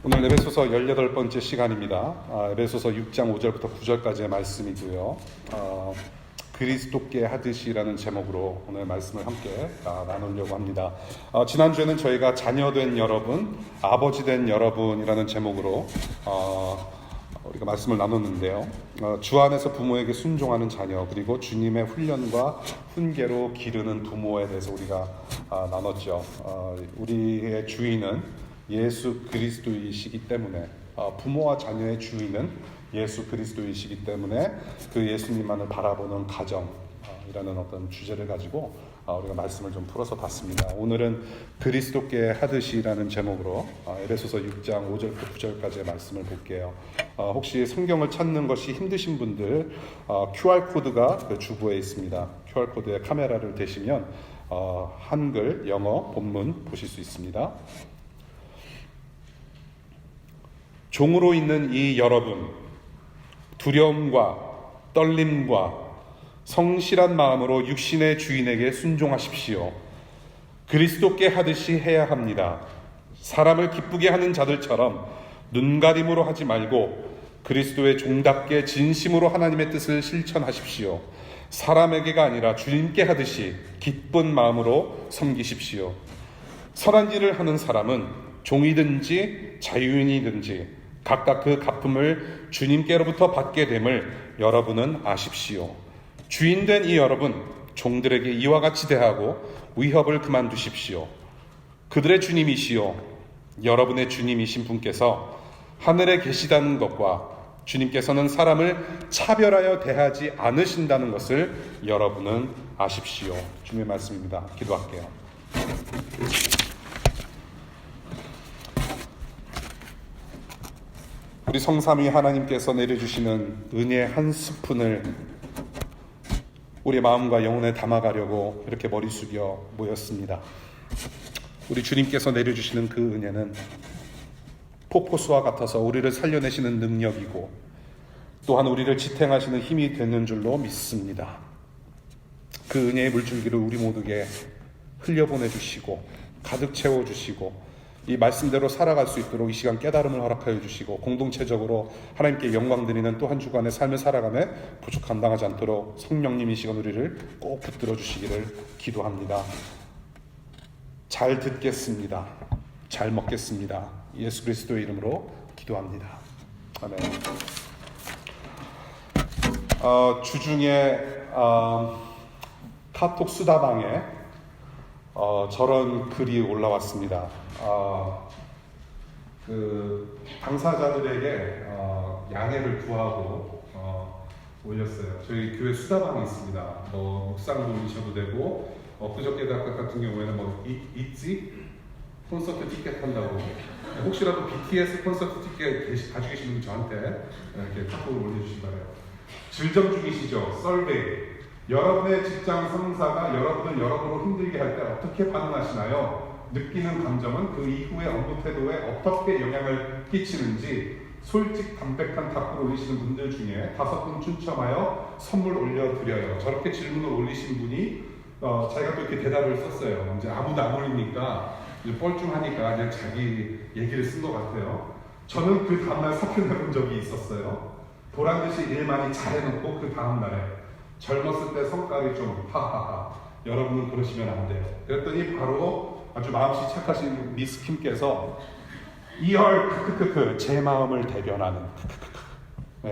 오늘 에베소서 18번째 시간입니다. 에베소서 6장 5절부터 9절까지의 말씀이고요. 그리스도께 하듯이라는 제목으로 오늘 말씀을 함께 나누려고 합니다. 지난주에는 저희가 자녀된 여러분, 아버지 된 여러분이라는 제목으로 우리가 말씀을 나눴는데요. 주 안에서 부모에게 순종하는 자녀, 그리고 주님의 훈련과 훈계로 기르는 부모에 대해서 우리가 나눴죠. 우리의 주인은 예수 그리스도이시기 때문에, 부모와 자녀의 주인은 예수 그리스도이시기 때문에 그 예수님만을 바라보는 가정이라는 어떤 주제를 가지고 우리가 말씀을 좀 풀어서 봤습니다. 오늘은 그리스도께 하듯이라는 제목으로 에베소서 6장 5절부터 9절까지의 말씀을 볼게요. 혹시 성경을 찾는 것이 힘드신 분들, QR코드가 그 주부에 있습니다. QR코드에 카메라를 대시면 한글, 영어, 본문 보실 수 있습니다. 종으로 있는 이 여러분, 두려움과 떨림과 성실한 마음으로 육신의 주인에게 순종하십시오. 그리스도께 하듯이 해야 합니다. 사람을 기쁘게 하는 자들처럼 눈가림으로 하지 말고 그리스도의 종답게 진심으로 하나님의 뜻을 실천하십시오. 사람에게가 아니라 주님께 하듯이 기쁜 마음으로 섬기십시오. 선한 일을 하는 사람은 종이든지 자유인이든지 각각 그 갚음을 주님께로부터 받게 됨을 여러분은 아십시오. 주인된 이 여러분, 종들에게 이와 같이 대하고 위협을 그만두십시오. 그들의 주님이시요 여러분의 주님이신 분께서 하늘에 계시다는 것과 주님께서는 사람을 차별하여 대하지 않으신다는 것을 여러분은 아십시오. 주님의 말씀입니다. 기도할게요. 우리 성삼위 하나님께서 내려주시는 은혜의 한 스푼을 우리 마음과 영혼에 담아가려고 이렇게 머리 숙여 모였습니다. 우리 주님께서 내려주시는 그 은혜는 폭포수와 같아서 우리를 살려내시는 능력이고 또한 우리를 지탱하시는 힘이 되는 줄로 믿습니다. 그 은혜의 물줄기를 우리 모두에게 흘려보내주시고 가득 채워주시고 이 말씀대로 살아갈 수 있도록 이 시간 깨달음을 허락하여 주시고 공동체적으로 하나님께 영광 드리는 또 한 주간의 삶을 살아가며 부족 감당하지 않도록 성령님이 이 시간 우리를 꼭 붙들어 주시기를 기도합니다. 잘 듣겠습니다. 잘 먹겠습니다. 예수 그리스도의 이름으로 기도합니다. 아멘. 주중에 카톡 수다방에 저런 글이 올라왔습니다. 그 당사자들에게 양해를 구하고 올렸어요. 저희 교회 수다방이 있습니다. 묵상도 올리셔도 되고, 그저께 같은 경우에는 있지 콘서트 티켓 한다고, 혹시라도 BTS 콘서트 티켓 가지고 계시는 분 저한테 이렇게 카톡을 올려주시기 바라요. 질정 중이시죠? 설베이. 여러분의 직장 상사가 여러분을 여러모로 힘들게 할 때 어떻게 반응하시나요? 느끼는 감정은 그 이후의 업무 태도에 어떻게 영향을 끼치는지 솔직 담백한 답글 올리시는 분들 중에 5분 추첨하여 선물 올려드려요. 저렇게 질문을 올리신 분이 자기가 또 이렇게 대답을 썼어요. 이제 아무도 안 올리니까 이제 뻘쭘하니까 그냥 자기 얘기를 쓴 것 같아요. 저는 그 다음날 사표 내본 적이 있었어요. 보란듯이 일 많이 잘해놓고 그 다음날에 젊었을 때 성깔이 좀 하하하, 여러분은 그러시면 안 돼요. 그랬더니 바로 아주 마음씨 착하신 미스 킴께서 제 마음을 대변하는 네.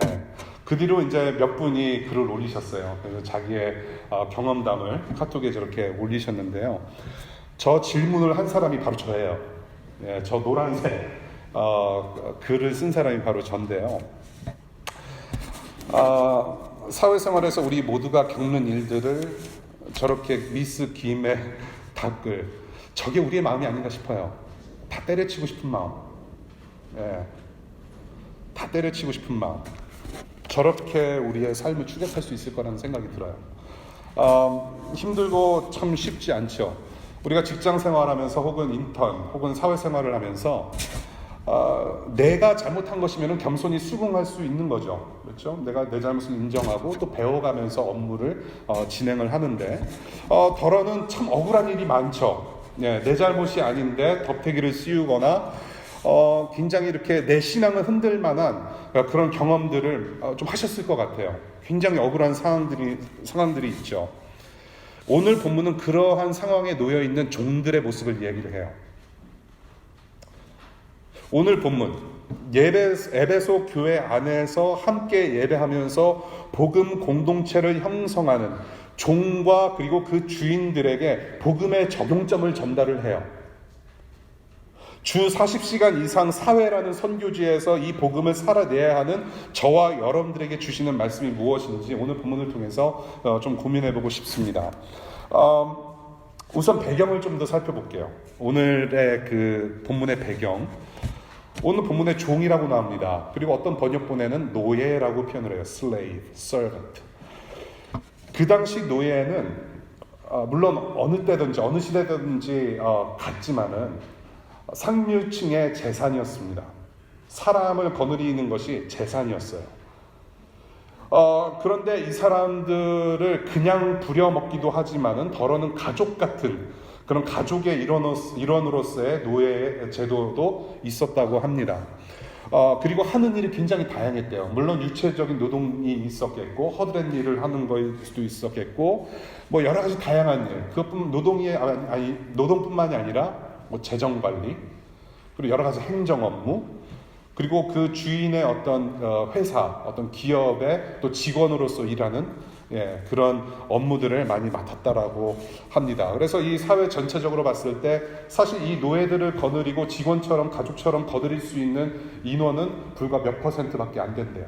그 뒤로 이제 몇 분이 글을 올리셨어요. 그래서 자기의 경험담을 카톡에 저렇게 올리셨는데요. 저 질문을 한 사람이 바로 저예요. 네, 저 노란색 글을 쓴 사람이 바로 전데요. 사회생활에서 우리 모두가 겪는 일들을 저렇게 미스 김의 답글, 저게 우리의 마음이 아닌가 싶어요. 다 때려치고 싶은 마음, 다 때려치고 싶은 마음, 저렇게 우리의 삶을 추격할 수 있을 거라는 생각이 들어요. 힘들고 참 쉽지 않죠. 우리가 직장 생활하면서 혹은 인턴 혹은 사회생활을 하면서 내가 잘못한 것이면 겸손히 수긍할 수 있는 거죠. 그렇죠? 내가 내 잘못을 인정하고 또 배워가면서 업무를 진행을 하는데 덜어는 참 억울한 일이 많죠. 내 잘못이 아닌데 덮태기를 씌우거나 굉장히 이렇게 내 신앙을 흔들 만한 그런 경험들을 좀 하셨을 것 같아요. 굉장히 억울한 상황들이 있죠. 오늘 본문은 그러한 상황에 놓여 있는 종들의 모습을 얘기를 해요. 오늘 본문 에베소 교회 안에서 함께 예배하면서 복음 공동체를 형성하는 종과 그리고 그 주인들에게 복음의 적용점을 전달을 해요. 주 40시간 이상 사회라는 선교지에서 이 복음을 살아내야 하는 저와 여러분들에게 주시는 말씀이 무엇인지 오늘 본문을 통해서 좀 고민해보고 싶습니다. 우선 배경을 좀 더 살펴볼게요. 오늘의 그 본문의 배경. 오늘 본문에 종이라고 나옵니다. 그리고 어떤 번역본에는 노예라고 표현을 해요. slave, servant. 그 당시 노예는 물론 어느 때든지 어느 시대든지 같지만은 상류층의 재산이었습니다. 사람을 거느리는 것이 재산이었어요. 그런데 이 사람들을 그냥 부려먹기도 하지만은 더러는 가족 같은 그런 가족의 일원으로서의 노예 제도도 있었다고 합니다. 그리고 하는 일이 굉장히 다양했대요. 물론 육체적인 노동이 있었겠고 허드렛 일을 하는 거일 수도 있었겠고 뭐 여러 가지 다양한 일. 그것뿐 노동뿐만이 아니라 뭐 재정 관리 그리고 여러 가지 행정 업무 그리고 그 주인의 어떤 회사 어떤 기업의 또 직원으로서 일하는 그런 업무들을 많이 맡았다라고 합니다. 그래서 이 사회 전체적으로 봤을 때 사실 이 노예들을 거느리고 직원처럼 가족처럼 거느릴 수 있는 인원은 불과 몇 %밖에 안 된대요.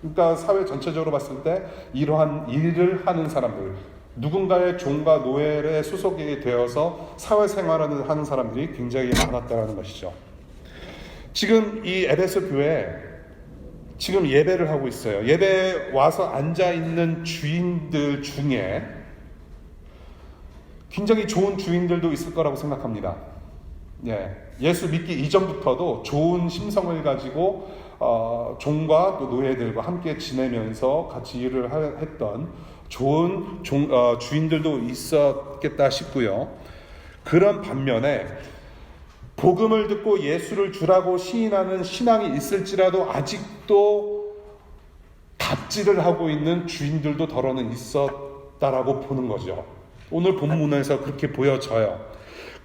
그러니까 사회 전체적으로 봤을 때 이러한 일을 하는 사람들 누군가의 종과 노예에 소속이 되어서 사회생활을 하는 사람들이 굉장히 많았다는 것이죠. 지금 이 에베소 교회 지금 예배를 하고 있어요. 예배에 와서 앉아있는 주인들 중에 굉장히 좋은 주인들도 있을 거라고 생각합니다. 예수 믿기 이전부터도 좋은 심성을 가지고 종과 또 노예들과 함께 지내면서 같이 일을 했던 좋은 주인들도 있었겠다 싶고요. 그런 반면에 복음을 듣고 예수를 주라고 시인하는 신앙이 있을지라도 아직도 갑질을 하고 있는 주인들도 더러는 있었다라고 보는 거죠. 오늘 본문에서 그렇게 보여져요.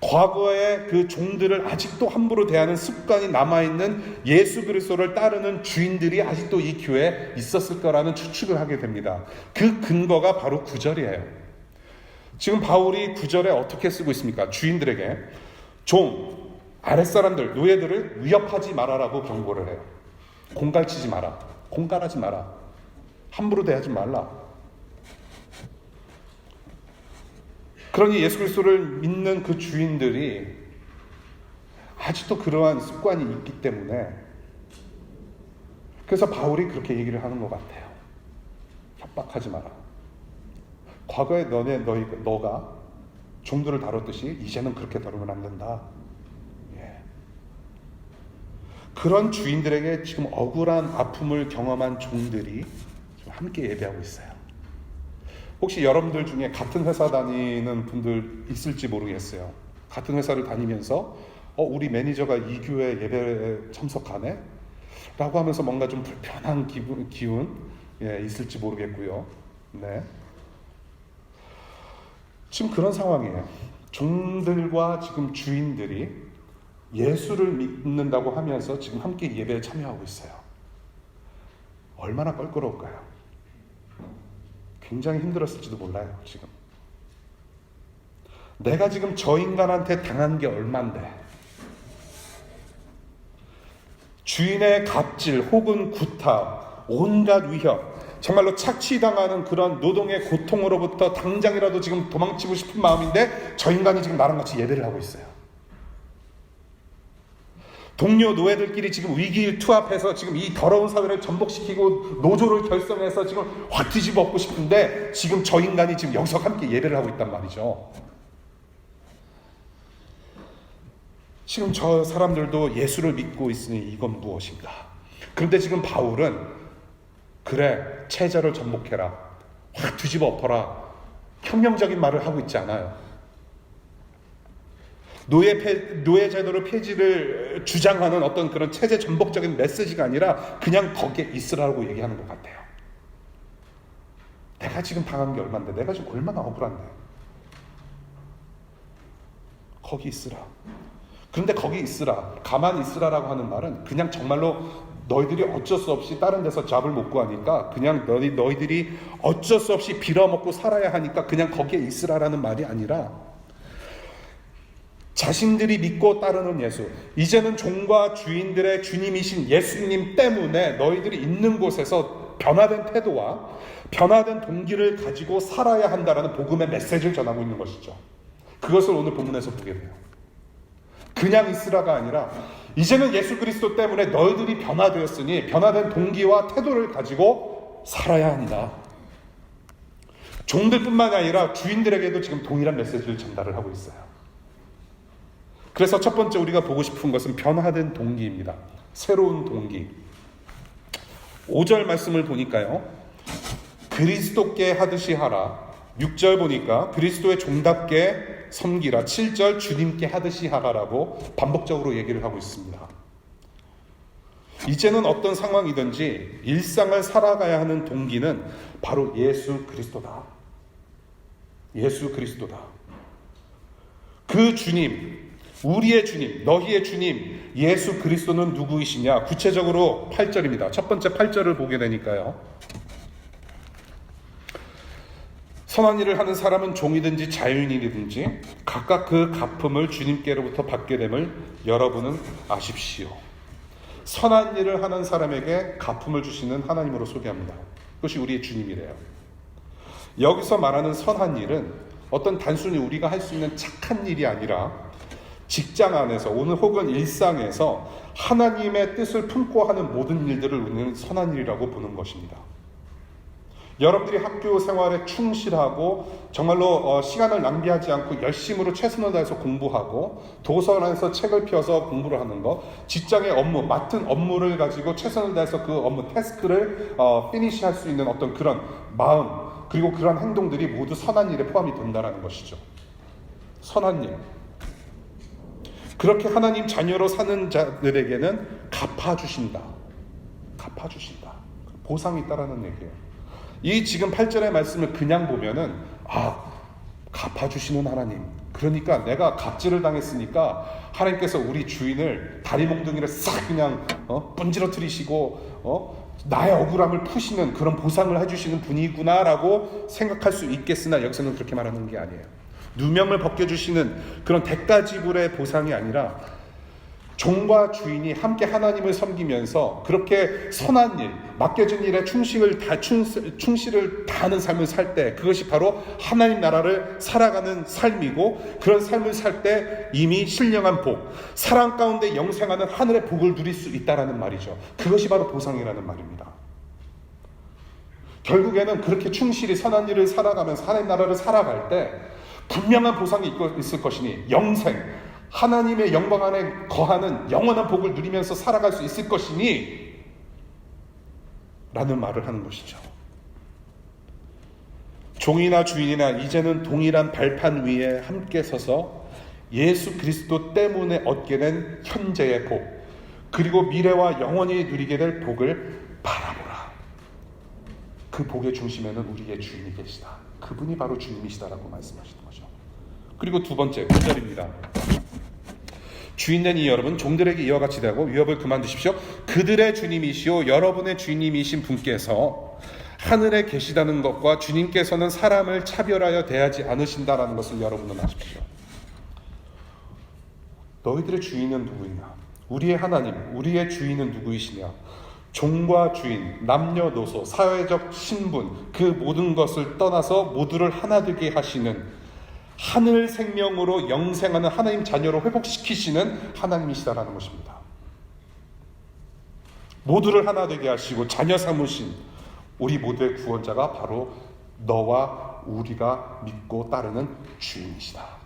과거의 그 종들을 아직도 함부로 대하는 습관이 남아있는 예수 그리스도를 따르는 주인들이 아직도 이 교회에 있었을 거라는 추측을 하게 됩니다. 그 근거가 바로 9절이에요. 지금 바울이 9절에 어떻게 쓰고 있습니까? 주인들에게 종, 아랫사람들, 노예들을 위협하지 말아라고 경고를 해요. 공갈치지 마라. 공갈하지 마라. 함부로 대하지 말라. 그러니 예수 그리스도를 믿는 그 주인들이 아직도 그러한 습관이 있기 때문에 그래서 바울이 그렇게 얘기를 하는 것 같아요. 협박하지 마라. 과거에 너가 종들을 다뤘듯이 이제는 그렇게 다루면 안 된다. 그런 주인들에게 지금 억울한 아픔을 경험한 종들이 지금 함께 예배하고 있어요. 혹시 여러분들 중에 같은 회사 다니는 분들 있을지 모르겠어요. 같은 회사를 다니면서 우리 매니저가 이 교회 예배에 참석하네? 라고 하면서 뭔가 좀 불편한 기운 있을지 모르겠고요. 네. 지금 그런 상황이에요. 종들과 지금 주인들이 예수를 믿는다고 하면서 지금 함께 예배에 참여하고 있어요. 얼마나 껄끄러울까요? 굉장히 힘들었을지도 몰라요. 지금 내가 지금 저 인간한테 당한 게 얼만데 주인의 갑질 혹은 구타 온갖 위협 정말로 착취당하는 그런 노동의 고통으로부터 당장이라도 지금 도망치고 싶은 마음인데 저 인간이 지금 나랑 같이 예배를 하고 있어요. 동료 노예들끼리 지금 위기투합해서 지금 이 더러운 사회를 전복시키고 노조를 결성해서 지금 확 뒤집어 엎고 싶은데 지금 저 인간이 지금 여기서 함께 예배를 하고 있단 말이죠. 지금 저 사람들도 예수를 믿고 있으니 이건 무엇인가? 그런데 지금 바울은 그래 체제를 전복해라 확 뒤집어 엎어라 혁명적인 말을 하고 있지 않아요. 노예 제도를 폐지를 주장하는 어떤 그런 체제 전복적인 메시지가 아니라 그냥 거기에 있으라고 얘기하는 것 같아요. 내가 지금 당한 게 얼마인데, 내가 지금 얼마나 억울한데, 거기 있으라. 그런데 거기 있으라, 가만히 있으라라고 하는 말은 그냥 정말로 너희들이 어쩔 수 없이 다른 데서 잡을 못 구하니까 그냥 너희들이 어쩔 수 없이 빌어먹고 살아야 하니까 그냥 거기에 있으라라는 말이 아니라, 자신들이 믿고 따르는 예수, 이제는 종과 주인들의 주님이신 예수님 때문에 너희들이 있는 곳에서 변화된 태도와 변화된 동기를 가지고 살아야 한다라는 복음의 메시지를 전하고 있는 것이죠. 그것을 오늘 본문에서 보게 돼요. 그냥 있으라가 아니라 이제는 예수 그리스도 때문에 너희들이 변화되었으니 변화된 동기와 태도를 가지고 살아야 한다. 종들뿐만 아니라 주인들에게도 지금 동일한 메시지를 전달을 하고 있어요. 그래서 첫 번째 우리가 보고 싶은 것은 변화된 동기입니다. 새로운 동기. 5절 말씀을 보니까요, 그리스도께 하듯이 하라. 6절 보니까 그리스도의 종답게 섬기라. 7절 주님께 하듯이 하라라고 반복적으로 얘기를 하고 있습니다. 이제는 어떤 상황이든지 일상을 살아가야 하는 동기는 바로 예수 그리스도다. 예수 그리스도다. 그 주님, 우리의 주님, 너희의 주님 예수 그리스도는 누구이시냐? 구체적으로 8절입니다. 첫 번째 8절을 보게 되니까요, 선한 일을 하는 사람은 종이든지 자유인이든지 각각 그 갚음을 주님께로부터 받게 됨을 여러분은 아십시오. 선한 일을 하는 사람에게 갚음을 주시는 하나님으로 소개합니다. 그것이 우리의 주님이래요. 여기서 말하는 선한 일은 어떤 단순히 우리가 할 수 있는 착한 일이 아니라 직장 안에서 오늘 혹은 일상에서 하나님의 뜻을 품고 하는 모든 일들을 우리는 선한 일이라고 보는 것입니다. 여러분들이 학교 생활에 충실하고 정말로 시간을 낭비하지 않고 열심으로 최선을 다해서 공부하고 도서관에서 책을 펴서 공부를 하는 것, 직장의 업무, 맡은 업무를 가지고 최선을 다해서 그 업무 태스크를 피니시할 수 있는 어떤 그런 마음, 그리고 그런 행동들이 모두 선한 일에 포함이 된다는 것이죠. 선한 일. 그렇게 하나님 자녀로 사는 자들에게는 갚아주신다. 갚아주신다. 보상이 있다라는 얘기예요. 이 지금 8절의 말씀을 그냥 보면은 갚아주시는 하나님, 그러니까 내가 갑질을 당했으니까 하나님께서 우리 주인을 다리 몽둥이를 싹 그냥 분지러뜨리시고 나의 억울함을 푸시는 그런 보상을 해주시는 분이구나라고 생각할 수 있겠으나 여기서는 그렇게 말하는 게 아니에요. 누명을 벗겨주시는 그런 대가 지불의 보상이 아니라 종과 주인이 함께 하나님을 섬기면서 그렇게 선한 일, 맡겨진 일에 충실을 다하는 삶을 살 때, 그것이 바로 하나님 나라를 살아가는 삶이고, 그런 삶을 살 때 이미 신령한 복, 사랑 가운데 영생하는 하늘의 복을 누릴 수 있다라는 말이죠. 그것이 바로 보상이라는 말입니다. 결국에는 그렇게 충실히 선한 일을 살아가면서 하나님 나라를 살아갈 때 분명한 보상이 있을 것이니, 영생, 하나님의 영광 안에 거하는 영원한 복을 누리면서 살아갈 수 있을 것이니 라는 말을 하는 것이죠. 종이나 주인이나 이제는 동일한 발판 위에 함께 서서 예수 그리스도 때문에 얻게 된 현재의 복, 그리고 미래와 영원히 누리게 될 복을 바라보라. 그 복의 중심에는 우리의 주인이 계시다. 그분이 바로 주님이시다라고 말씀하시는 거죠. 그리고 두 번째 9절입니다. 주인된 이 여러분 종들에게 이와 같이 대하고 위협을 그만두십시오. 그들의 주님이시오 여러분의 주님이신 분께서 하늘에 계시다는 것과 주님께서는 사람을 차별하여 대하지 않으신다라는 것을 여러분은 아십시오. 너희들의 주인은 누구이냐? 우리의 하나님, 우리의 주인은 누구이시냐? 종과 주인, 남녀노소, 사회적 신분, 그 모든 것을 떠나서 모두를 하나 되게 하시는 하늘 생명으로 영생하는 하나님 자녀로 회복시키시는 하나님이시다라는 것입니다. 모두를 하나 되게 하시고 자녀 삼으신 우리 모두의 구원자가 바로 너와 우리가 믿고 따르는 주인이시다.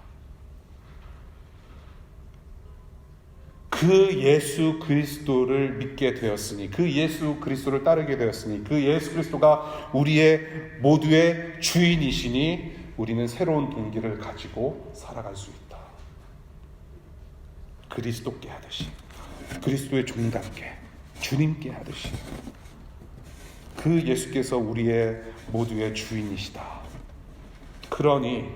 그 예수 그리스도를 믿게 되었으니, 그 예수 그리스도를 따르게 되었으니, 그 예수 그리스도가 우리의 모두의 주인이시니 우리는 새로운 동기를 가지고 살아갈 수 있다. 그리스도께 하듯이, 그리스도의 종답게 주님께 하듯이 그 예수께서 우리의 모두의 주인이시다. 그러니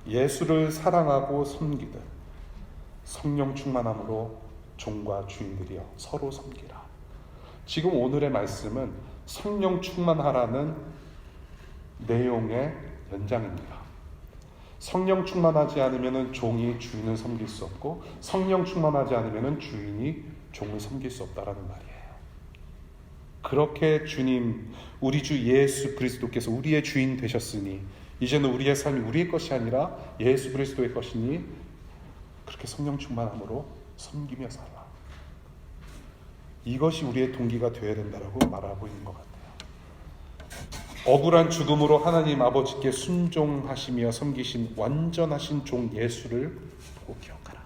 예수를 사랑하고 섬기듯 성령 충만함으로 종과 주인들이여 서로 섬기라. 지금 오늘의 말씀은 성령 충만하라는 내용의 연장입니다. 성령 충만하지 않으면 종이 주인을 섬길 수 없고, 성령 충만하지 않으면 주인이 종을 섬길 수 없다라는 말이에요. 그렇게 주님, 우리 주 예수 그리스도께서 우리의 주인 되셨으니 이제는 우리의 삶이 우리의 것이 아니라 예수 그리스도의 것이니 그렇게 성령 충만함으로 섬기며 살아. 이것이 우리의 동기가 되어야 된다고 말하고 있는 것 같아요. 억울한 죽음으로 하나님 아버지께 순종하시며 섬기신 완전하신 종 예수를 보고 기억하라.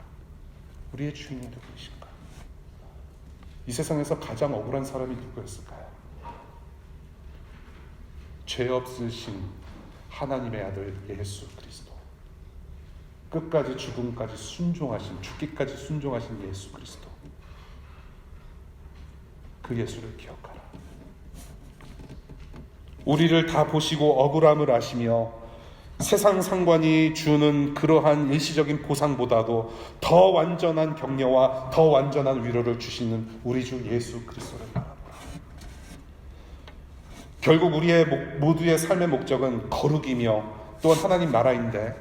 우리의 주인이 누구이신가? 이 세상에서 가장 억울한 사람이 누구였을까요? 죄 없으신 하나님의 아들 예수 그리스도. 끝까지 죽음까지 순종하신, 죽기까지 순종하신 예수 그리스도. 그 예수를 기억하라. 우리를 다 보시고 억울함을 아시며 세상 상관이 주는 그러한 일시적인 보상보다도 더 완전한 격려와 더 완전한 위로를 주시는 우리 주 예수 그리스도를 바라보라. 결국 우리의 모두의 삶의 목적은 거룩이며 또한 하나님 나라인데,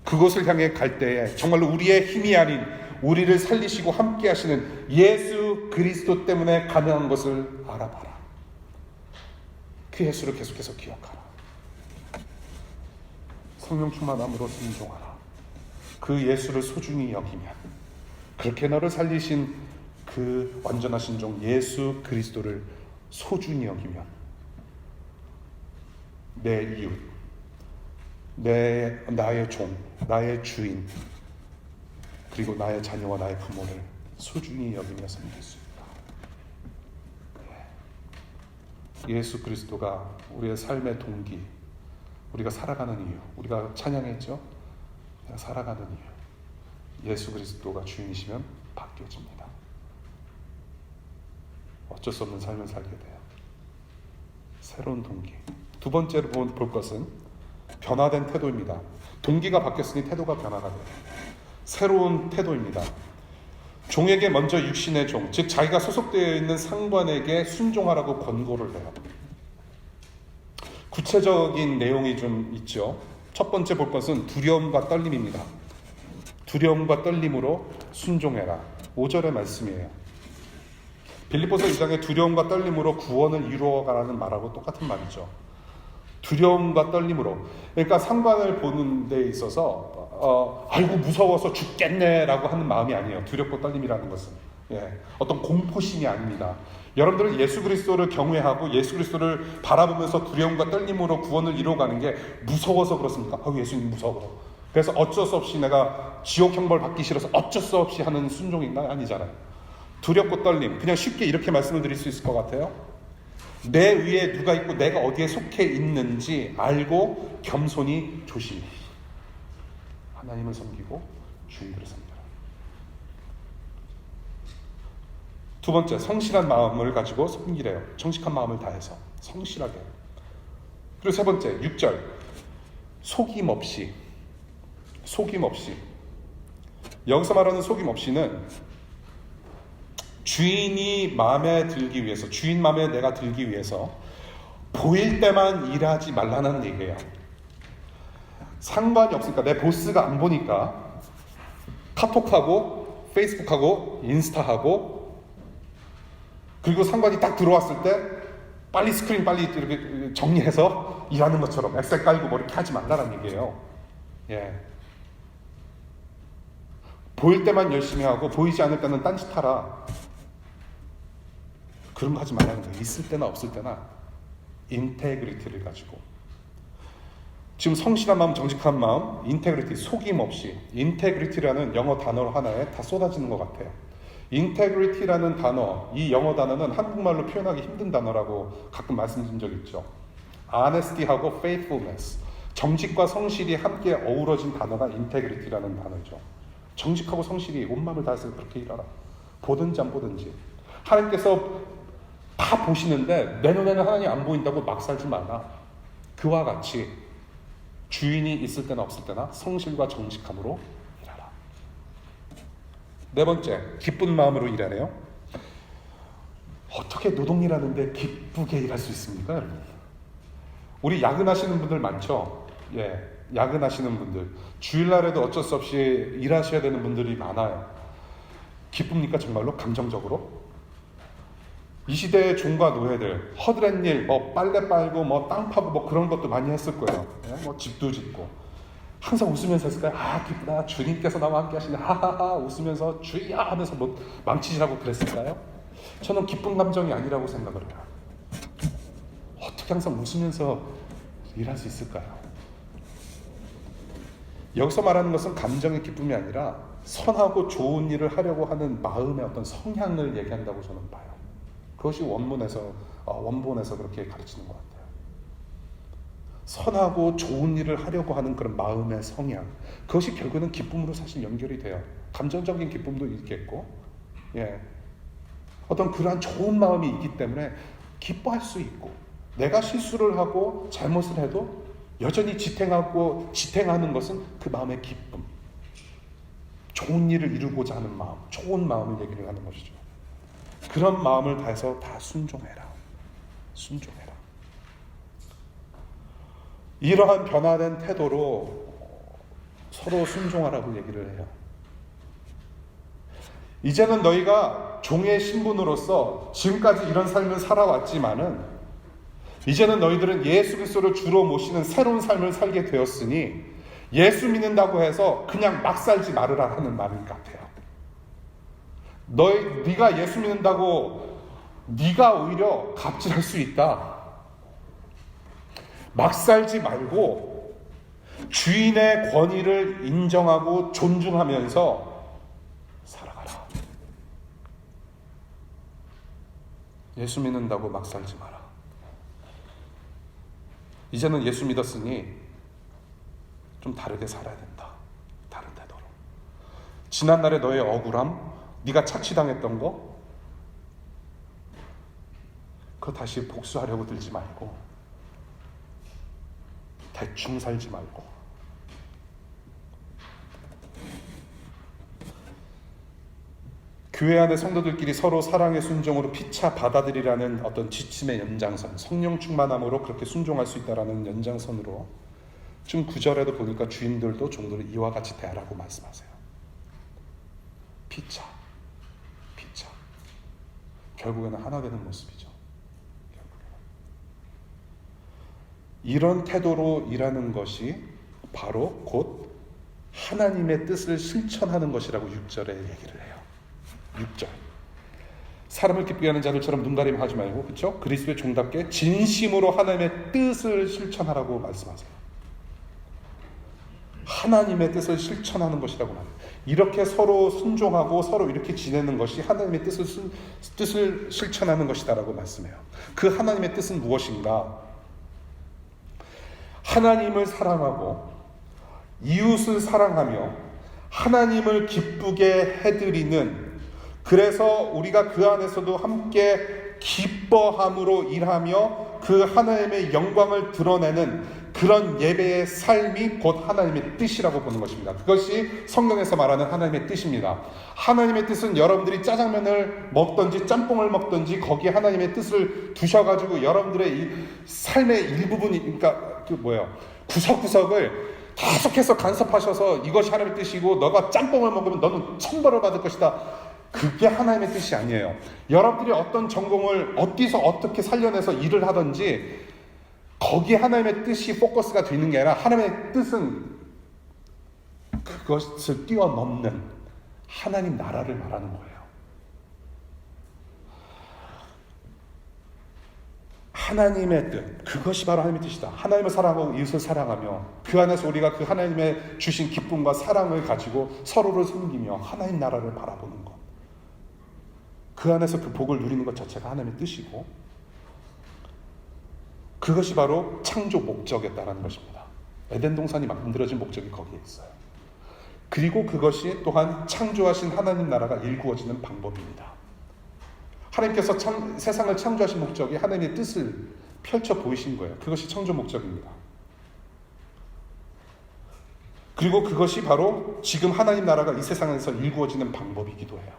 그곳을 향해 갈 때에 정말로 우리의 힘이 아닌 우리를 살리시고 함께 하시는 예수 그리스도 때문에 가능한 것을 알아봐라. 그 예수를 계속해서 기억하라. 성령 충만함으로 순종하라. 그 예수를 소중히 여기면, 그렇게 너를 살리신 그 완전하신 종 예수 그리스도를 소중히 여기면 내 이웃, 나의 종, 나의 주인, 그리고 나의 자녀와 나의 부모를 소중히 여기며 섬길 수 있다. 예수 그리스도가 우리의 삶의 동기, 우리가 살아가는 이유, 우리가 찬양했죠? 살아가는 이유, 예수 그리스도가 주인이시면 바뀌어집니다. 어쩔 수 없는 삶을 살게 돼요. 새로운 동기. 두 번째로 볼 것은 변화된 태도입니다. 동기가 바뀌었으니 태도가 변화가 돼요. 새로운 태도입니다. 종에게 먼저 육신의 종, 즉 자기가 소속되어 있는 상관에게 순종하라고 권고를 해요. 구체적인 내용이 좀 있죠. 첫 번째 볼 것은 두려움과 떨림입니다. 두려움과 떨림으로 순종해라. 5절의 말씀이에요. 빌립보서 2장의 두려움과 떨림으로 구원을 이루어가라는 말하고 똑같은 말이죠. 두려움과 떨림으로. 그러니까 상관을 보는 데 있어서 아이고 무서워서 죽겠네라고 하는 마음이 아니에요. 두렵고 떨림이라는 것은 어떤 공포심이 아닙니다. 여러분들은 예수 그리스도를 경외하고 예수 그리스도를 바라보면서 두려움과 떨림으로 구원을 이루어가는 게 무서워서 그렇습니까? 예수님 무서워. 그래서 어쩔 수 없이 내가 지옥 형벌 받기 싫어서 어쩔 수 없이 하는 순종인가? 아니잖아요. 두렵고 떨림, 그냥 쉽게 이렇게 말씀을 드릴 수 있을 것 같아요. 내 위에 누가 있고 내가 어디에 속해 있는지 알고 겸손히 조심히 하나님을 섬기고 주인들을 섬겨라. 두 번째, 성실한 마음을 가지고 섬기래요. 정직한 마음을 다해서 성실하게. 그리고 세 번째, 6절, 속임 없이. 여기서 말하는 속임 없이는 주인이 마음에 들기 위해서, 주인 마음에 내가 들기 위해서 보일 때만 일하지 말라는 얘기예요. 상관이 없으니까, 내 보스가 안 보니까 카톡하고 페이스북하고 인스타하고, 그리고 상관이 딱 들어왔을 때 빨리 스크린 빨리 이렇게 정리해서 일하는 것처럼 엑셀 깔고 뭐 이렇게 하지 말라는 얘기예요. 보일 때만 열심히 하고 보이지 않을 때는 딴짓하라. 그런 거 하지 말라는 거예요. 있을 때나 없을 때나 인테그리티를 가지고. 지금 성실한 마음, 정직한 마음, 인테그리티, 속임 없이. 인테그리티라는 영어 단어 하나에 다 쏟아지는 것 같아요. 인테그리티라는 단어, 이 영어 단어는 한국말로 표현하기 힘든 단어라고 가끔 말씀드린 적 있죠. honesty하고 faithfulness, 정직과 성실이 함께 어우러진 단어가 인테그리티라는 단어죠. 정직하고 성실히 온 마음을 다해서 그렇게 일하라. 보든지 안 보든지. 하나님께서 다 보시는데 내 눈에는 하나님 안 보인다고 막 살지 마라. 그와 같이 주인이 있을 때나 없을 때나 성실과 정직함으로 일하라. 네 번째, 기쁜 마음으로 일하래요. 어떻게 노동일하는데 기쁘게 일할 수 있습니까, 여러분? 우리 야근하시는 분들 많죠? 예, 야근하시는 분들. 주일날에도 어쩔 수 없이 일하셔야 되는 분들이 많아요. 기쁩니까, 정말로? 감정적으로? 이 시대의 종과 노예들, 허드렛 일, 빨래 빨고, 땅 파고, 그런 것도 많이 했을 거예요. 예? 집도 짓고. 항상 웃으면서 했을까요? 기쁘다. 주님께서 나와 함께 하시네. 하하하. 웃으면서 주야 하면서 망치시라고 그랬을까요? 저는 기쁜 감정이 아니라고 생각을 해요. 어떻게 항상 웃으면서 일할 수 있을까요? 여기서 말하는 것은 감정의 기쁨이 아니라 선하고 좋은 일을 하려고 하는 마음의 어떤 성향을 얘기한다고 저는 봐요. 그것이 원본에서 그렇게 가르치는 것 같아요. 선하고 좋은 일을 하려고 하는 그런 마음의 성향, 그것이 결국은 기쁨으로 사실 연결이 돼요. 감정적인 기쁨도 있겠고, 예, 어떤 그러한 좋은 마음이 있기 때문에 기뻐할 수 있고, 내가 실수를 하고 잘못을 해도 여전히 지탱하는 것은 그 마음의 기쁨, 좋은 일을 이루고자 하는 마음, 좋은 마음을 얘기를 하는 것이죠. 그런 마음을 다해서 다 순종해라. 이러한 변화된 태도로 서로 순종하라고 얘기를 해요. 이제는 너희가 종의 신분으로서 지금까지 이런 삶을 살아왔지만은 이제는 너희들은 예수 그리스도를 주로 모시는 새로운 삶을 살게 되었으니 예수 믿는다고 해서 그냥 막 살지 말으라 하는 말인 것 같아요. 네가 예수 믿는다고 네가 오히려 갑질할 수 있다. 막 살지 말고 주인의 권위를 인정하고 존중하면서 살아가라. 예수 믿는다고 막 살지 마라. 이제는 예수 믿었으니 좀 다르게 살아야 된다. 다른 태도로. 지난날의 너의 억울함, 네가 착취당했던 거, 그거 다시 복수하려고 들지 말고 대충 살지 말고 교회 안의 성도들끼리 서로 사랑의 순종으로 피차 받아들이라는 어떤 지침의 연장선, 성령 충만함으로 그렇게 순종할 수 있다라는 연장선으로 지금 9절에도 보니까 주인들도 종들을 이와 같이 대하라고 말씀하세요. 피차. 결국에는 하나 되는 모습이죠. 이런 태도로 일하는 것이 바로 곧 하나님의 뜻을 실천하는 것이라고 6절에 얘기를 해요. 6절. 사람을 기쁘게 하는 자들처럼 눈가림 하지 말고, 그렇죠? 그리스도의 종답게 진심으로 하나님의 뜻을 실천하라고 말씀하세요. 하나님의 뜻을 실천하는 것이라고 말해요. 이렇게 서로 순종하고 서로 이렇게 지내는 것이 하나님의 뜻을 실천하는 것이다라고 말씀해요. 그 하나님의 뜻은 무엇인가? 하나님을 사랑하고 이웃을 사랑하며 하나님을 기쁘게 해드리는, 그래서 우리가 그 안에서도 함께 기뻐함으로 일하며 그 하나님의 영광을 드러내는 그런 예배의 삶이 곧 하나님의 뜻이라고 보는 것입니다. 그것이 성경에서 말하는 하나님의 뜻입니다. 하나님의 뜻은 여러분들이 짜장면을 먹든지 짬뽕을 먹든지 거기에 하나님의 뜻을 두셔가지고 여러분들의 이 삶의 일부분이, 그러니까 구석구석을 계속해서 간섭하셔서 이것이 하나님의 뜻이고 너가 짬뽕을 먹으면 너는 천벌을 받을 것이다. 그게 하나님의 뜻이 아니에요. 여러분들이 어떤 전공을 어디서 어떻게 살려내서 일을 하든지 거기에 하나님의 뜻이 포커스가 되는 게 아니라 하나님의 뜻은 그것을 뛰어넘는 하나님 나라를 말하는 거예요. 하나님의 뜻, 그것이 바로 하나님의 뜻이다. 하나님을 사랑하고 이웃을 사랑하며 그 안에서 우리가 그 하나님의 주신 기쁨과 사랑을 가지고 서로를 섬기며 하나님 나라를 바라보는 것, 그 안에서 그 복을 누리는 것 자체가 하나님의 뜻이고, 그것이 바로 창조 목적이었다는 것입니다. 에덴 동산이 만들어진 목적이 거기에 있어요. 그리고 그것이 또한 창조하신 하나님 나라가 일구어지는 방법입니다. 하나님께서 세상을 창조하신 목적이 하나님의 뜻을 펼쳐 보이신 거예요. 그것이 창조 목적입니다. 그리고 그것이 바로 지금 하나님 나라가 이 세상에서 일구어지는 방법이기도 해요.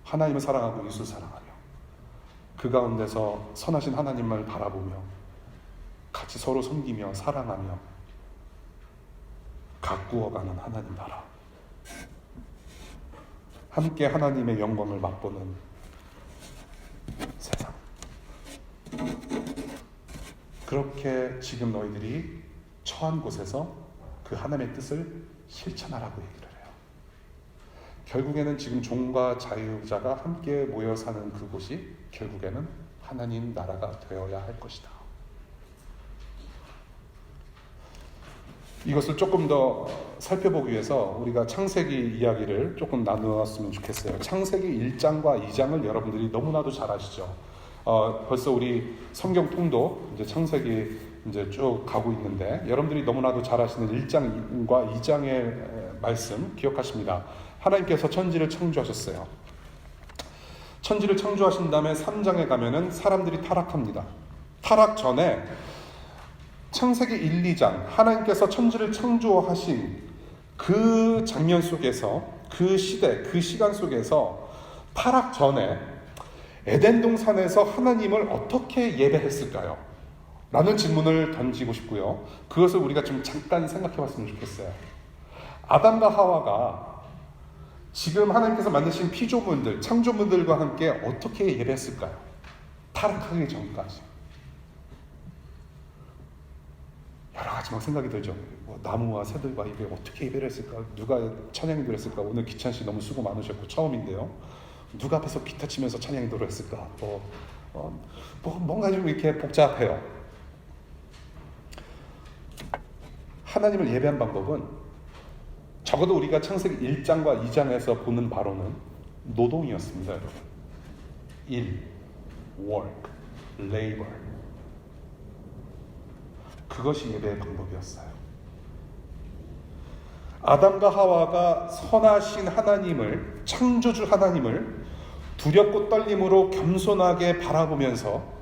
하나님을 사랑하고 이웃을 사랑하며 그 가운데서 선하신 하나님을 바라보며 같이 서로 섬기며 사랑하며 가꾸어가는 하나님 나라, 함께 하나님의 영광을 맛보는 세상. 그렇게 지금 너희들이 처한 곳에서 그 하나님의 뜻을 실천하라고 얘기를 해요. 결국에는 지금 종과 자유자가 함께 모여 사는 그곳이 결국에는 하나님 나라가 되어야 할 것이다. 이것을 조금 더 살펴보기 위해서 우리가 창세기 이야기를 조금 나누었으면 좋겠어요. 창세기 1장과 2장을 여러분들이 너무나도 잘 아시죠. 벌써 우리 성경 통도 이제 창세기 이제 쭉 가고 있는데 여러분들이 너무나도 잘 아시는 1장과 2장의 말씀 기억하십니다. 하나님께서 천지를 창조하셨어요. 천지를 창조하신 다음에 3장에 가면은 사람들이 타락합니다. 타락 전에 창세기 1, 2장 하나님께서 천지를 창조하신 그 장면 속에서 그 시대, 그 시간 속에서 타락 전에 에덴 동산에서 하나님을 어떻게 예배했을까요? 라는 질문을 던지고 싶고요. 그것을 우리가 좀 잠깐 생각해 봤으면 좋겠어요. 아담과 하와가 지금 하나님께서 만드신 피조물들, 창조물들과 함께 어떻게 예배했을까요? 타락하기 전까지. 여러 가지 막 생각이 들죠. 나무와 새들과 예배 어떻게 예배를 했을까? 누가 찬양인도를 했을까? 오늘 기찬 씨 너무 수고 많으셨고 처음인데요. 누가 앞에서 기타 치면서 찬양인도를 했을까? 뭔가 좀 이렇게 복잡해요. 하나님을 예배한 방법은 적어도 우리가 창세기 1장과 2장에서 보는 바로는 노동이었습니다. 여러분. 일, work, labor. 그것이 예배의 방법이었어요. 아담과 하와가 선하신 하나님을, 창조주 하나님을 두렵고 떨림으로 겸손하게 바라보면서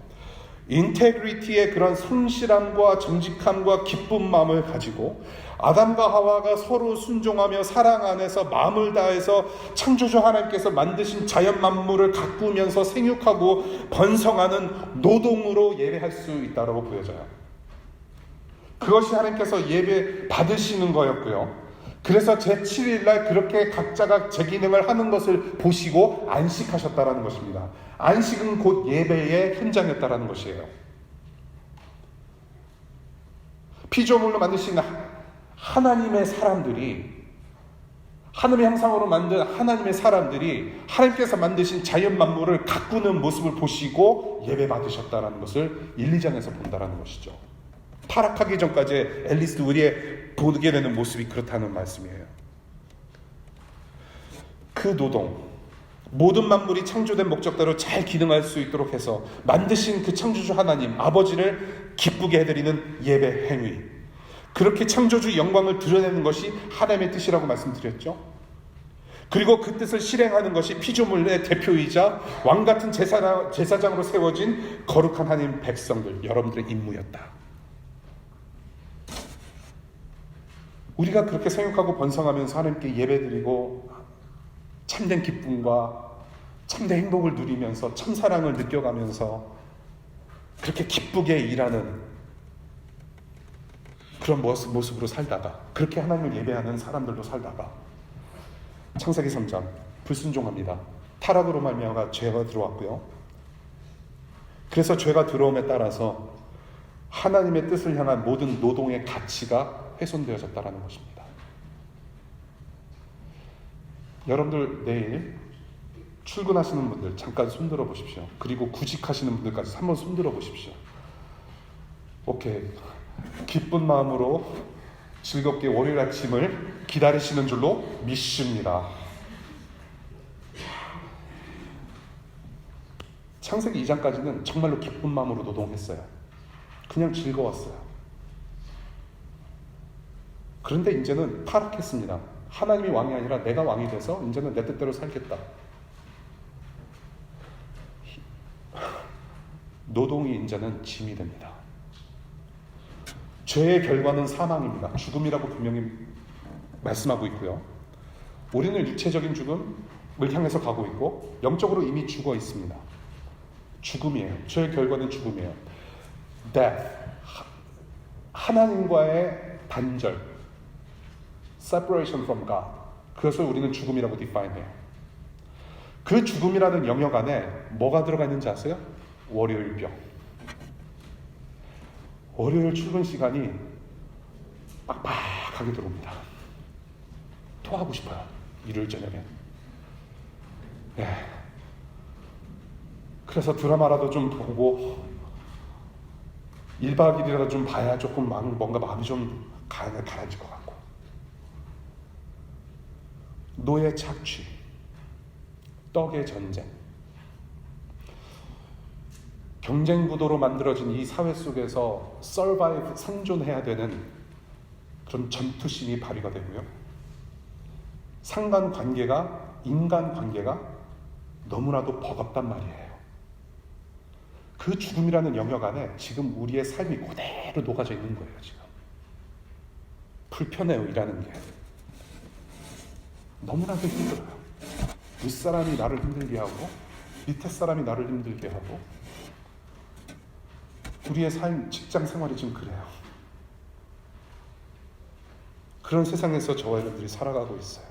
인테그리티의 그런 성실함과 정직함과 기쁜 마음을 가지고 아담과 하와가 서로 순종하며 사랑 안에서 마음을 다해서 창조주 하나님께서 만드신 자연 만물을 가꾸면서 생육하고 번성하는 노동으로 예배할 수 있다고 보여져요. 그것이 하나님께서 예배 받으시는 거였고요. 그래서 제7일 날 그렇게 각자가 제 기능을 하는 것을 보시고 안식하셨다라는 것입니다. 안식은 곧 예배의 현장이었다라는 것이에요. 피조물로 만드신 하나님의 사람들이, 하늘의 형상으로 만든 하나님의 사람들이 하나님께서 만드신 자연 만물을 가꾸는 모습을 보시고 예배 받으셨다라는 것을 1, 2장에서 본다라는 것이죠. 타락하기 전까지 앨리스 우리의 보게 되는 모습이 그렇다는 말씀이에요. 그 노동, 모든 만물이 창조된 목적대로 잘 기능할 수 있도록 해서 만드신 그 창조주 하나님 아버지를 기쁘게 해드리는 예배 행위, 그렇게 창조주 영광을 드러내는 것이 하나님의 뜻이라고 말씀드렸죠. 그리고 그 뜻을 실행하는 것이 피조물의 대표이자 왕같은 제사장으로 세워진 거룩한 하나님 백성들, 여러분들의 임무였다. 우리가 그렇게 생육하고 번성하면서 하나님께 예배드리고 참된 기쁨과 참된 행복을 누리면서 참사랑을 느껴가면서 그렇게 기쁘게 일하는 그런 모습으로 살다가, 그렇게 하나님을 예배하는 사람들로 살다가 창세기 3장 불순종합니다. 타락으로 말미암아 죄가 들어왔고요. 그래서 죄가 들어옴에 따라서 하나님의 뜻을 향한 모든 노동의 가치가 훼손되어졌다는 것입니다. 여러분들 내일 출근하시는 분들 잠깐 손들어 보십시오. 그리고 구직하시는 분들까지 한번 손들어 보십시오. 오케이. 기쁜 마음으로 즐겁게 월요일 아침을 기다리시는 줄로 믿습니다. 창세기 2장까지는 정말로 기쁜 마음으로 노동했어요. 그냥 즐거웠어요. 그런데 이제는 타락했습니다. 하나님이 왕이 아니라 내가 왕이 돼서 이제는 내 뜻대로 살겠다. 노동이 이제는 짐이 됩니다. 죄의 결과는 사망입니다. 죽음이라고 분명히 말씀하고 있고요. 우리는 육체적인 죽음을 향해서 가고 있고 영적으로 이미 죽어 있습니다. 죽음이에요. 죄의 결과는 죽음이에요. Death. 하나님과의 단절. Separation from God. 그것을 우리는 죽음이라고 define해요. 그 죽음이라는 영역 안에 뭐가 들어가 있는지 아세요? 월요일병. 월요일 출근 시간이 빡빡하게 들어옵니다. 토하고 싶어요. 일요일 저녁에. 그래서 드라마라도 좀 보고 1박 2일이라도 좀 봐야 조금 뭔가 마음이 좀 가라앉을 것 같고. 노예 착취, 떡의 전쟁, 경쟁 구도로 만들어진 이 사회 속에서 서바이브, 생존해야 되는 그런 전투심이 발휘가 되고요. 상관관계가, 인간관계가 너무나도 버겁단 말이에요. 그 죽음이라는 영역 안에 지금 우리의 삶이 그대로 녹아져 있는 거예요. 지금 불편해요. 일하는 게 너무나도 힘들어요. 윗사람이 나를 힘들게 하고 밑에 사람이 나를 힘들게 하고 우리의 삶, 직장 생활이 지금 그래요. 그런 세상에서 저와 여러분들이 살아가고 있어요.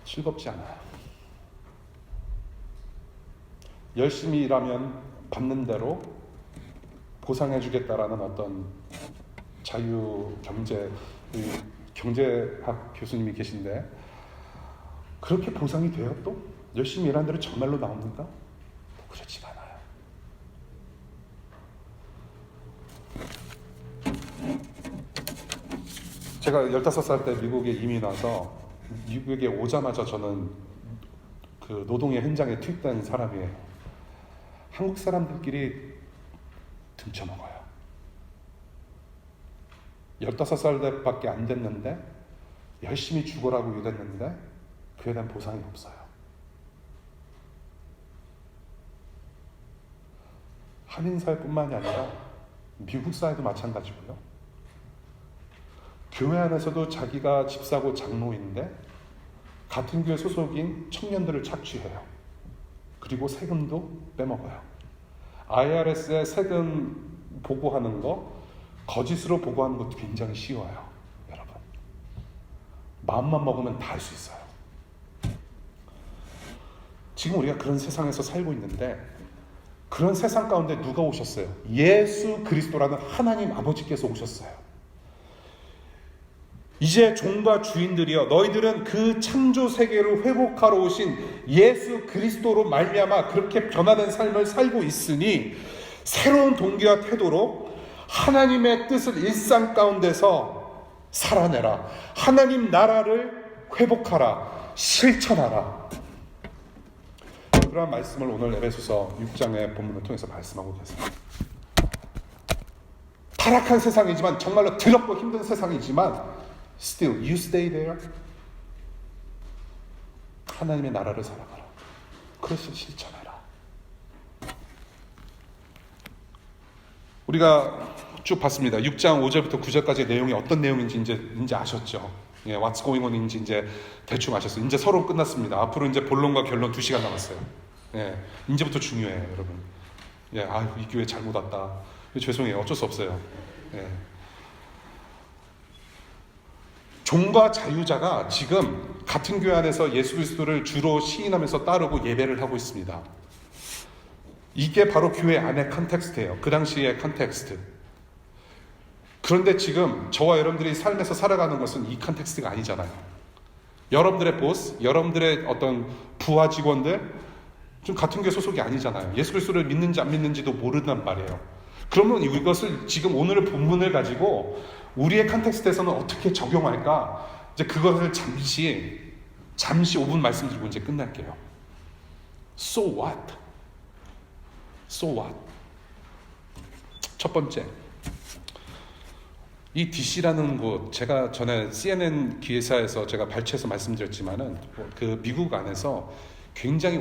즐겁지 않아요. 열심히 일하면 받는 대로 보상해주겠다라는 어떤 경제학 교수님이 계신데 그렇게 보상이 돼요 또? 열심히 일한 대로 정말로 나옵니까? 그렇지가 않아요. 제가 15살 때 미국에 이민 와서 미국에 오자마자 저는 그 노동의 현장에 투입된 사람이에요. 한국 사람들끼리 등쳐먹어요. 15살 밖에 안 됐는데 열심히 죽어라고 일했는데 그에 대한 보상이 없어요. 한인사회뿐만이 아니라 미국 사회도 마찬가지고요. 교회 안에서도 자기가 집사고 장로인데 같은 교회 소속인 청년들을 착취해요. 그리고 세금도 빼먹어요. IRS에 세금 보고하는 거 거짓으로 보고하는 것도 굉장히 쉬워요. 여러분 마음만 먹으면 다 할 수 있어요. 지금 우리가 그런 세상에서 살고 있는데 그런 세상 가운데 누가 오셨어요? 예수 그리스도라는 하나님 아버지께서 오셨어요. 이제 종과 주인들이여 너희들은 그 창조 세계를 회복하러 오신 예수 그리스도로 말미암아 그렇게 변화된 삶을 살고 있으니 새로운 동기와 태도로 하나님의 뜻을 일상 가운데서 살아내라. 하나님 나라를 회복하라. 실천하라. 그러한 말씀을 오늘 에베소서 6장의 본문을 통해서 말씀하고 계세요. 타락한 세상이지만 정말로 더럽고 힘든 세상이지만 Still, you stay there. 하나님의 나라를 살아가라. 그것을 실천해라. 우리가 쭉 봤습니다. 6장 5절부터 9절까지의 내용이 어떤 내용인지 이제 아셨죠? 예, What's going on인지 이제 대충 아셨어요. 이제 서론 끝났습니다. 앞으로 이제 본론과 결론 2시간 남았어요. 예, 이제부터 중요해요, 여러분. 예, 이 교회 잘못 왔다. 죄송해요. 어쩔 수 없어요. 예. 종과 자유자가 지금 같은 교회 안에서 예수 그리스도를 주로 시인하면서 따르고 예배를 하고 있습니다. 이게 바로 교회 안의 컨텍스트예요. 그 당시의 컨텍스트. 그런데 지금 저와 여러분들이 삶에서 살아가는 것은 이 컨텍스트가 아니잖아요. 여러분들의 보스, 여러분들의 어떤 부하 직원들 좀 같은 교회 소속이 아니잖아요. 예수 그리스도를 믿는지 안 믿는지도 모른단 말이에요. 그러면 이것을 지금 오늘의 본문을 가지고 우리의 컨텍스트에서는 어떻게 적용할까? 이제 그것을 잠시 5분 말씀드리고 이제 끝날게요. So what? 첫 번째, 이 DC라는 곳, 제가 전에 CNN 기사에서 제가 발췌해서 말씀드렸지만은 그 미국 안에서 굉장히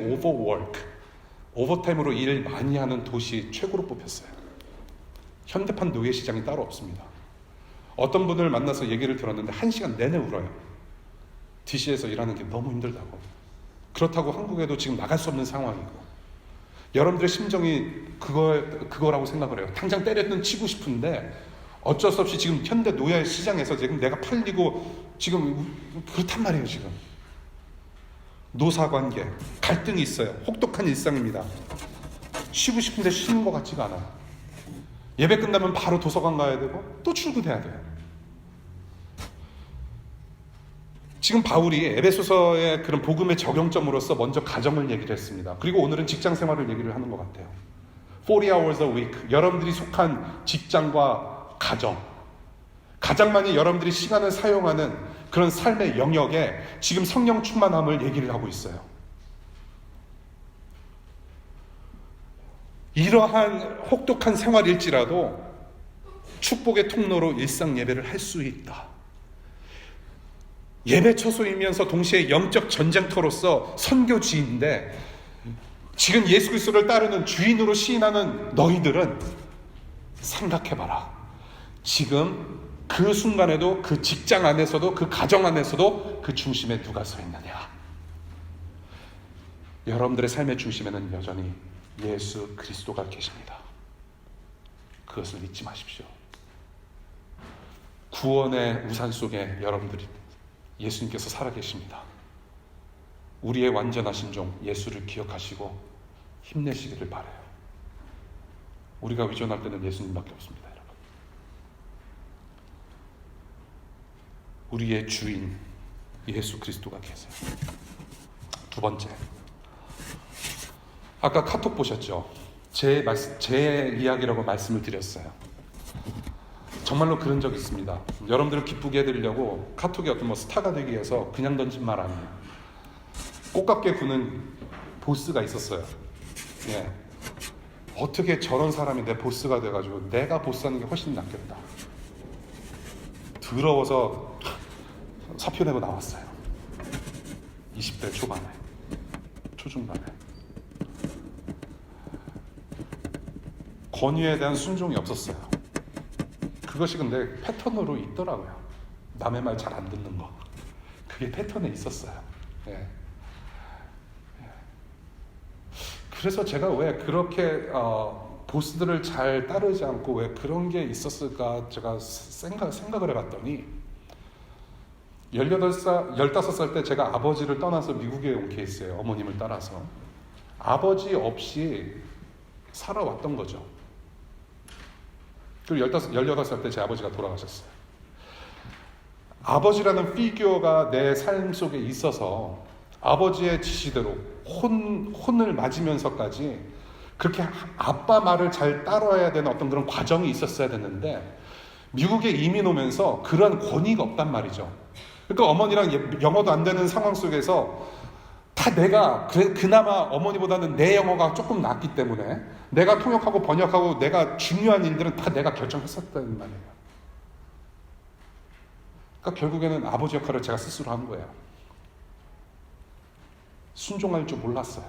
오버타임으로 일 많이 하는 도시 최고로 뽑혔어요. 현대판 노예 시장이 따로 없습니다. 어떤 분을 만나서 얘기를 들었는데 1시간 내내 울어요. DC에서 일하는 게 너무 힘들다고. 그렇다고 한국에도 지금 나갈 수 없는 상황이고, 여러분들의 심정이 그거라고 생각을 해요. 당장 때렸던 치고 싶은데 어쩔 수 없이 지금 현대 노예 시장에서 지금 내가 팔리고 지금 그렇단 말이에요. 지금 노사관계 갈등이 있어요. 혹독한 일상입니다. 쉬고 싶은데 쉬는 것 같지가 않아요. 예배 끝나면 바로 도서관 가야 되고 또 출근해야 돼요. 지금 바울이 에베소서의 그런 복음의 적용점으로서 먼저 가정을 얘기를 했습니다. 그리고 오늘은 직장 생활을 얘기를 하는 것 같아요. 40 hours a week. 여러분들이 속한 직장과 가정. 가장 많이 여러분들이 시간을 사용하는 그런 삶의 영역에 지금 성령 충만함을 얘기를 하고 있어요. 이러한 혹독한 생활일지라도 축복의 통로로 일상 예배를 할 수 있다. 예배 처소이면서 동시에 영적 전쟁터로서 선교지인데, 지금 예수 그리스도를 따르는 주인으로 시인하는 너희들은 생각해봐라. 지금 그 순간에도 그 직장 안에서도 그 가정 안에서도 그 중심에 누가 서 있느냐. 여러분들의 삶의 중심에는 여전히 예수 그리스도가 계십니다. 그것을 잊지 마십시오. 구원의 우산 속에 여러분들이 예수님께서 살아계십니다. 우리의 완전하신 종 예수를 기억하시고 힘내시기를 바라요. 우리가 의존할 때는 예수님밖에 없습니다. 여러분. 우리의 주인 예수 그리스도가 계세요. 두 번째, 아까 카톡 보셨죠? 제 이야기라고 말씀을 드렸어요. 정말로 그런 적이 있습니다. 여러분들을 기쁘게 해드리려고 카톡에 어떤 스타가 되기 위해서 그냥 던진 말 아니에요. 꽃갑게 구는 보스가 있었어요. 예. 어떻게 저런 사람이 내 보스가 돼가지고 내가 보스하는 게 훨씬 낫겠다. 더러워서 사표 내고 나왔어요. 20대 초반에, 초중반에. 권위에 대한 순종이 없었어요. 그것이 근데 패턴으로 있더라고요. 남의 말 잘 안 듣는 거. 그게 패턴에 있었어요. 예. 그래서 제가 왜 그렇게 보스들을 잘 따르지 않고 왜 그런 게 있었을까 제가 생각을 해봤더니 15살 때 제가 아버지를 떠나서 미국에 온 케이스예요. 어머님을 따라서. 아버지 없이 살아왔던 거죠. 그리고 18살 때 제 아버지가 돌아가셨어요. 아버지라는 피규어가 내 삶 속에 있어서 아버지의 지시대로 혼을 맞으면서까지 그렇게 아빠 말을 잘 따라야 되는 어떤 그런 과정이 있었어야 됐는데, 미국에 이민 오면서 그런 권위가 없단 말이죠. 그러니까 어머니랑 영어도 안 되는 상황 속에서 다 내가 그나마 어머니보다는 내 영어가 조금 낫기 때문에 내가 통역하고 번역하고 내가 중요한 일들은 다 내가 결정했었다는 말이에요. 그러니까 결국에는 아버지 역할을 제가 스스로 한 거예요. 순종할 줄 몰랐어요.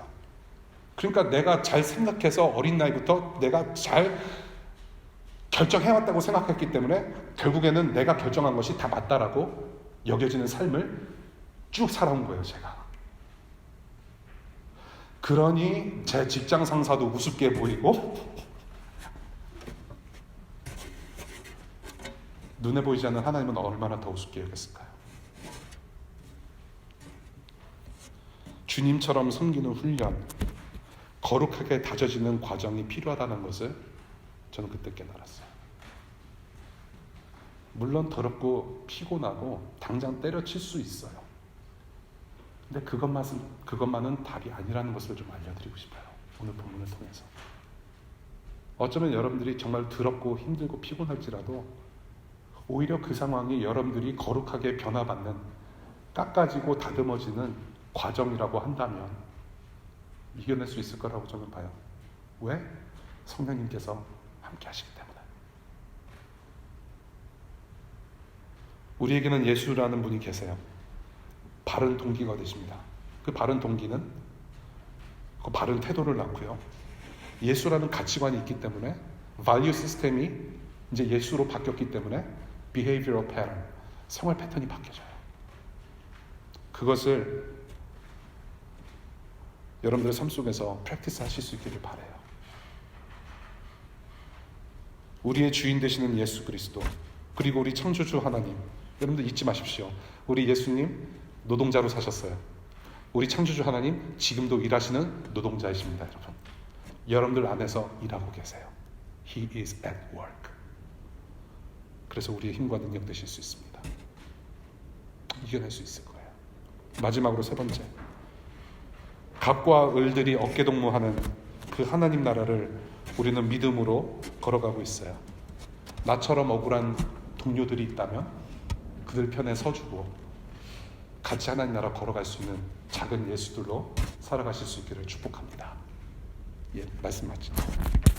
그러니까 내가 잘 생각해서 어린 나이부터 내가 잘 결정해왔다고 생각했기 때문에 결국에는 내가 결정한 것이 다 맞다라고 여겨지는 삶을 쭉 살아온 거예요, 제가. 그러니 제 직장 상사도 우습게 보이고 눈에 보이지 않는 하나님은 얼마나 더 우습게 여겼을까요? 주님처럼 섬기는 훈련, 거룩하게 다져지는 과정이 필요하다는 것을 저는 그때 깨달았어요. 물론 더럽고 피곤하고 당장 때려칠 수 있어요. 근데 그것만은 답이 아니라는 것을 좀 알려드리고 싶어요. 오늘 본문을 통해서. 어쩌면 여러분들이 정말 더럽고 힘들고 피곤할지라도 오히려 그 상황이 여러분들이 거룩하게 변화받는, 깎아지고 다듬어지는 과정이라고 한다면 이겨낼 수 있을 거라고 저는 봐요. 왜? 성령님께서 함께 하시기 때문에. 우리에게는 예수라는 분이 계세요. 바른 동기가 되십니다. 그 바른 동기는 그 바른 태도를 낳고요. 예수라는 가치관이 있기 때문에 value 시스템이 이제 예수로 바뀌었기 때문에 behavioral pattern, 생활 패턴이 바뀌어져요. 그것을 여러분들의 삶 속에서 프랙티스 하실 수 있기를 바라요. 우리의 주인 되시는 예수 그리스도, 그리고 우리 창조주 하나님, 여러분들 잊지 마십시오. 우리 예수님 노동자로 사셨어요. 우리 창조주 하나님 지금도 일하시는 노동자이십니다. 여러분들 안에서 일하고 계세요. He is at work. 그래서 우리의 힘과 능력 되실 수 있습니다. 이겨낼 수 있을 거예요. 마지막으로 세 번째, 갑과 을들이 어깨동무하는 그 하나님 나라를 우리는 믿음으로 걸어가고 있어요. 나처럼 억울한 동료들이 있다면 그들 편에 서주고 같이 하나님 나라 걸어갈 수 있는 작은 예수들로 살아가실 수 있기를 축복합니다. 예, 말씀 마치죠.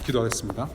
기도하겠습니다.